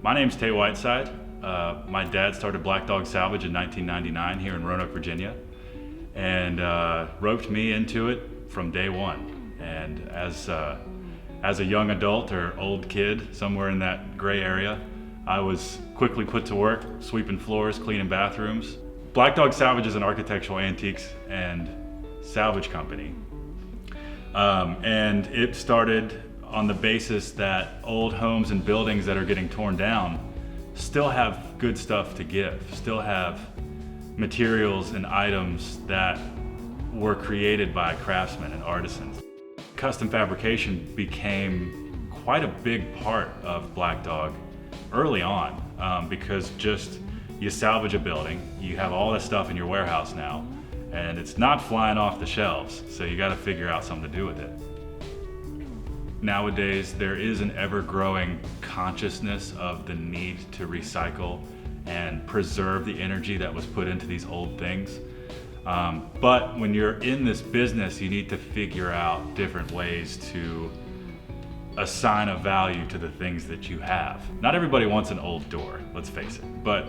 My name's Tay Whiteside. My dad started Black Dog Salvage in 1999 here in Roanoke, Virginia, and roped me into it from day one. And as a young adult or old kid, somewhere in that gray area, I was quickly put to work sweeping floors, cleaning bathrooms. Black Dog Salvage is an architectural antiques and salvage company. And it started on the basis that old homes and buildings that are getting torn down still have good stuff to give, still have materials and items that were created by craftsmen and artisans. Custom fabrication became quite a big part of Black Dog early on, because just you salvage a building, you have all this stuff in your warehouse now, and it's not flying off the shelves, so you got to figure out something to do with it. Nowadays, there is an ever-growing consciousness of the need to recycle and preserve the energy that was put into these old things. But when you're in this business, you need to figure out different ways to assign a value to the things that you have. Not everybody wants an old door, let's face it, but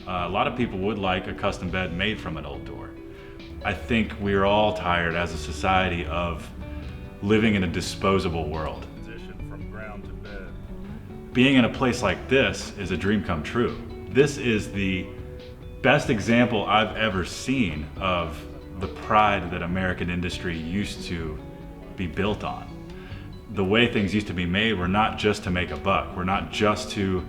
a lot of people would like a custom bed made from an old door. I think we're all tired as a society of living in a disposable world. From ground to bed. Being in a place like this is a dream come true. This is the best example I've ever seen of the pride that American industry used to be built on. The way things used to be made were not just to make a buck, were not just to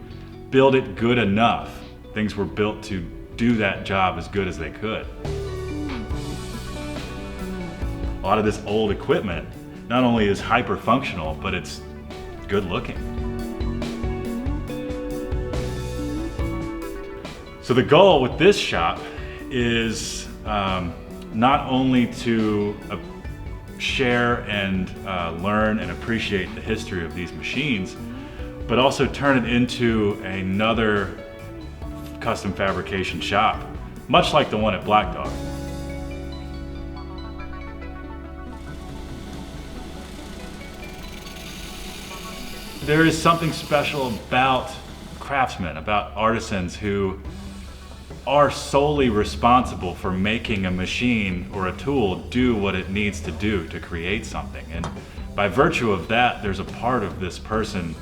build it good enough. Things were built to do that job as good as they could. A lot of this old equipment not only is hyper functional, but it's good looking. So the goal with this shop is not only to share and learn and appreciate the history of these machines, but also turn it into another custom fabrication shop, much like the one at Black Dog. There is something special about craftsmen, about artisans who are solely responsible for making a machine or a tool do what it needs to do to create something. And by virtue of that, there's a part of this person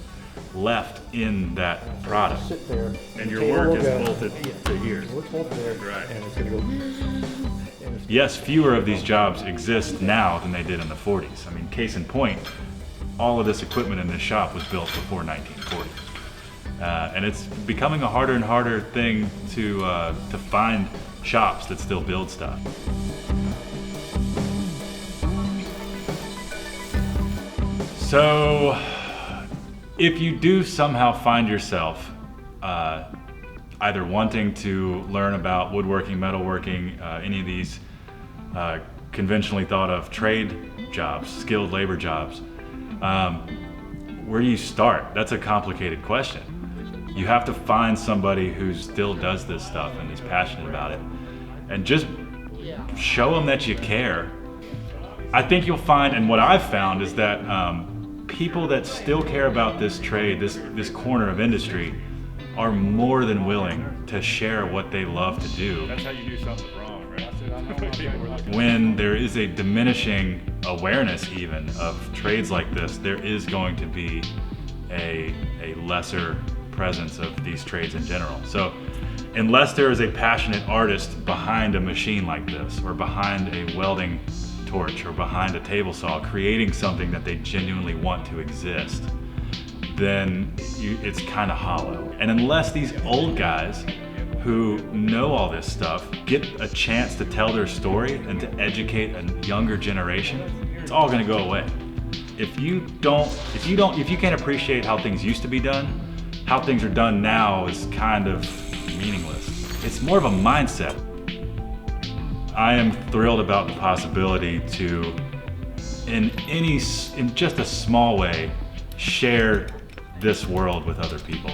left in that product. Sit there. And your work is bolted to here. It's bolted there, Right. and it's going to go. Yes, fewer of these jobs exist now than they did in the 40s. I mean, case in point, all of this equipment in this shop was built before 1940. And it's becoming a harder and harder thing to find shops that still build stuff. So, if you do somehow find yourself either wanting to learn about woodworking, metalworking, any of these conventionally thought of trade jobs, skilled labor jobs, where do you start? That's a complicated question. You have to find somebody who still does this stuff and is passionate about it, and just show them that you care. I think you'll find, and what I've found is that people that still care about this trade, this corner of industry, are more than willing to share what they love to do. That's how you do something wrong, right? When there is a diminishing awareness even of trades like this, there is going to be a lesser presence of these trades in general. So unless there is a passionate artist behind a machine like this, or behind a welding torch, or behind a table saw, creating something that they genuinely want to exist, then it's kind of hollow. And unless these old guys who know all this stuff get a chance to tell their story and to educate a younger generation, it's all going to go away. If you can't appreciate how things used to be done, how things are done now is kind of meaningless. It's more of a mindset. I am thrilled about the possibility to, in just a small way, share this world with other people.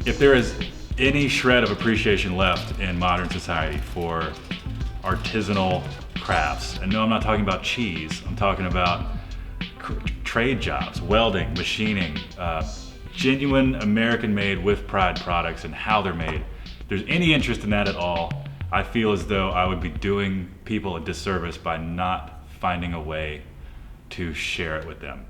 If there is any shred of appreciation left in modern society for artisanal crafts, and no, I'm not talking about cheese, I'm talking about trade jobs, welding, machining, genuine American-made with pride products and how they're made. If there's any interest in that at all, I feel as though I would be doing people a disservice by not finding a way to share it with them.